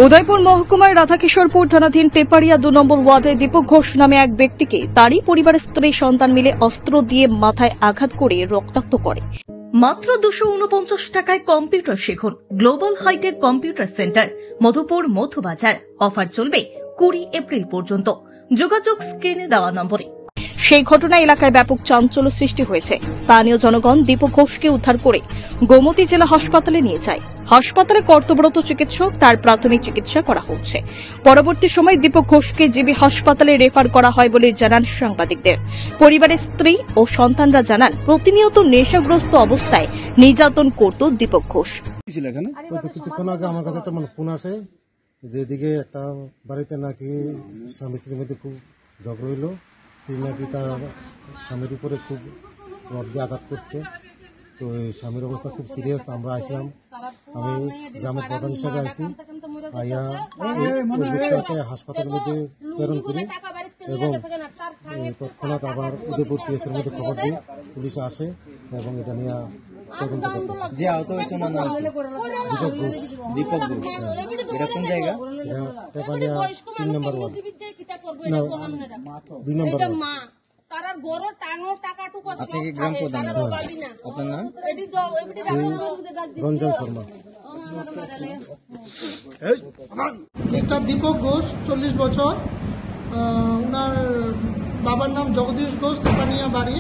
উদয়পুর মহকুমার রাধাকিশোরপুর থানাধীন টেপাড়িয়া ২ নম্বর ওয়ার্ডে দীপক ঘোষ নামে এক ব্যক্তিকে তারই পরিবারের স্ত্রী সন্তান মিলে অস্ত্র দিয়ে মাথায় আঘাত করে রক্তাক্ত করে। মাত্র 249 টাকায় কম্পিউটার শিখুন। Global hitech computer centre, Madhupur Madhyabazar. Offer চলবে 20 এপ্রিল পর্যন্ত। যোগাযোগ স্ক্রিনে দেওয়া নম্বরে। সেই ঘটনায় এলাকায় ব্যাপক চাঞ্চল্য সৃষ্টি হয়েছে। স্থানীয় জনগণ দীপক ঘোষকে উদ্ধার করে গোমতী জেলা হাসপাতালে নিয়ে যায়। হাসপাতালে কর্তব্যরত চিকিৎসক তার প্রাথমিক চিকিৎসা করা হচ্ছে। পরবর্তী সময় দীপক ঘোষকে জিবি হাসপাতালে রেফার করা হয় বলে জানান সাংবাদিকদের। পরিবারের স্ত্রী ও সন্তানরা জানান প্রতিনিয়ত নেশাগ্রস্ত অবস্থায় নির্যাতন করত দীপক ঘোষ। কিছুক্ষণ আগে আমার কাছে একটা ফোন আসে যে এদিকে একটা বাড়িতে নাকি স্বামী স্ত্রীর মধ্যে খুব ঝগড়া হইল, স্ত্রী নাকি তার স্বামীর উপরে খুব রড দিয়ে আঘাত করছে। তো এই স্বামীর অবস্থা খুব সিরিয়াস। আমরা আসলাম, আমি গ্রামের প্রধান হিসাবে আছি, আইয়া হাসপাতালের মধ্যে প্রেরণ করি এবং তৎক্ষণাৎ আবার উদয়পুর পিএসের মধ্যে খবর দিই। পুলিশ আসে এবং এটা নিয়ে তদন্ত করতেছে। যে আহত হয়েছে ওনার নাম দীপক ঘোষ। দীপক ঘোষ, এটা কোন জায়গা? টেপাড়িয়া 3 নম্বর ওয়ার্ড, 2 নম্বর ওয়ার্ড। আপনি কি গ্রাম প্রধান? আপনার নাম? রঞ্জন শর্মা। মিস্টার দীপক ঘোষ, 40 বছর। ওনার বাবার নাম জগদীশ ঘোষ, তেপানিয়া বাড়ি।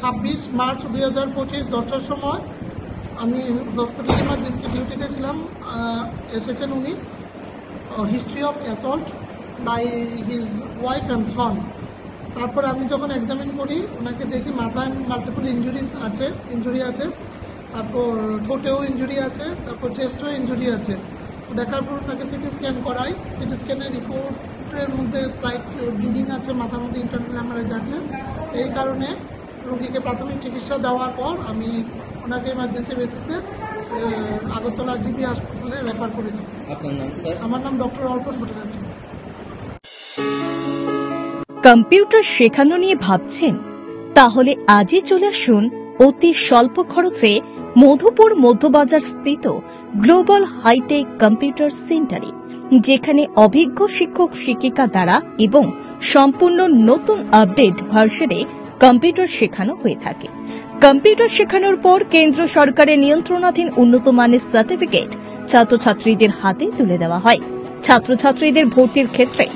26 মার্চ 2025 10টার সময় আমি হসপিটাল ইমার্জেন্সি ডিউটিতে ছিলাম। এসেছেন উনি। History of assault by his wife and son. তারপর আমি যখন এক্সামিন করি ওনাকে দেখি মাথায় মাল্টিপল ইঞ্জুরি আছে, তারপর ঠোঁটেও ইঞ্জুরি আছে, তারপর চেস্টেও ইঞ্জুরি আছে। দেখার পর ওনাকে সিটি স্ক্যান করাই। সিটি স্ক্যানের রিপোর্টের মধ্যে স্লাইট ব্লিডিং আছে, মাথার মধ্যে ইন্টারনাল হ্যামারেজ যাচ্ছে। এই কারণে রোগীকে প্রাথমিক চিকিৎসা দেওয়ার পর আমি ওনাকে ইমার্জেন্সি বেসিসে আগরতলা জিবি হাসপাতালে রেফার করেছি। আপনার নাম স্যার? আমার নাম ডক্টর অর্পণ ভট্টাচার্য। কম্পিউটার শেখানো নিয়ে ভাবছেন? তাহলে আজই চলে আসুন অতি স্বল্প খরচে মধুপুর মধ্যবাজার স্থিত গ্লোবাল হাইটেক কম্পিউটার সেন্টারে, যেখানে অভিজ্ঞ শিক্ষক শিক্ষিকা দ্বারা এবং সম্পূর্ণ নতুন আপডেট ভার্সনে কম্পিউটার শেখানো হয়ে থাকে। কম্পিউটার শেখানোর পর কেন্দ্র সরকারের নিয়ন্ত্রণাধীন উন্নত মানের সার্টিফিকেট ছাত্রছাত্রীদের হাতে তুলে দেওয়া হয়। ছাত্রছাত্রীদের ভর্তির ক্ষেত্রে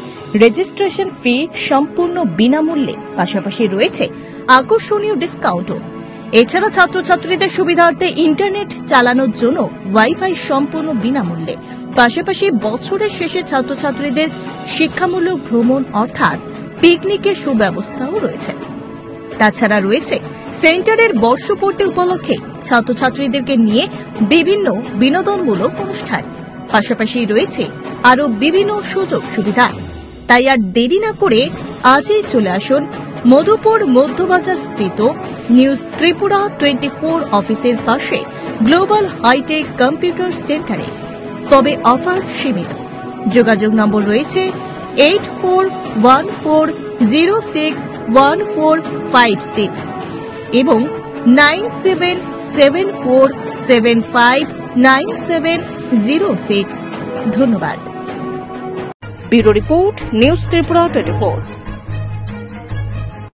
রেজিস্ট্রেশন ফি সম্পূর্ণ বিনামূল্যে, পাশাপাশি রয়েছে আকর্ষণীয় ডিসকাউন্টও। এছাড়া ছাত্রছাত্রীদের সুবিধার্থে ইন্টারনেট চালানোর জন্য ওয়াইফাই সম্পূর্ণ বিনামূল্যে, পাশাপাশি বছরের শেষে ছাত্রছাত্রীদের শিক্ষামূলক ভ্রমণ অর্থাৎ পিকনিকের সুব্যবস্থাও রয়েছে। তাছাড়া রয়েছে সেন্টারের বর্ষপূর্তি উপলক্ষে ছাত্রছাত্রীদেরকে নিয়ে বিভিন্ন বিনোদনমূলক অনুষ্ঠান, পাশাপাশি রয়েছে আরও বিভিন্ন সুযোগ সুবিধা। তাই আর দেরি না করে আজই চলে আসুন মধুপুর মধ্যবাজার স্থিত নিউজ ত্রিপুরা 24 অফিসের পাশে গ্লোবাল হাইটেক কম্পিউটার সেন্টারে। তবে অফার সীমিত। যোগাযোগ নম্বর রয়েছে 8414061456 এবং 9774759706। Bureau report, news Tripura 24।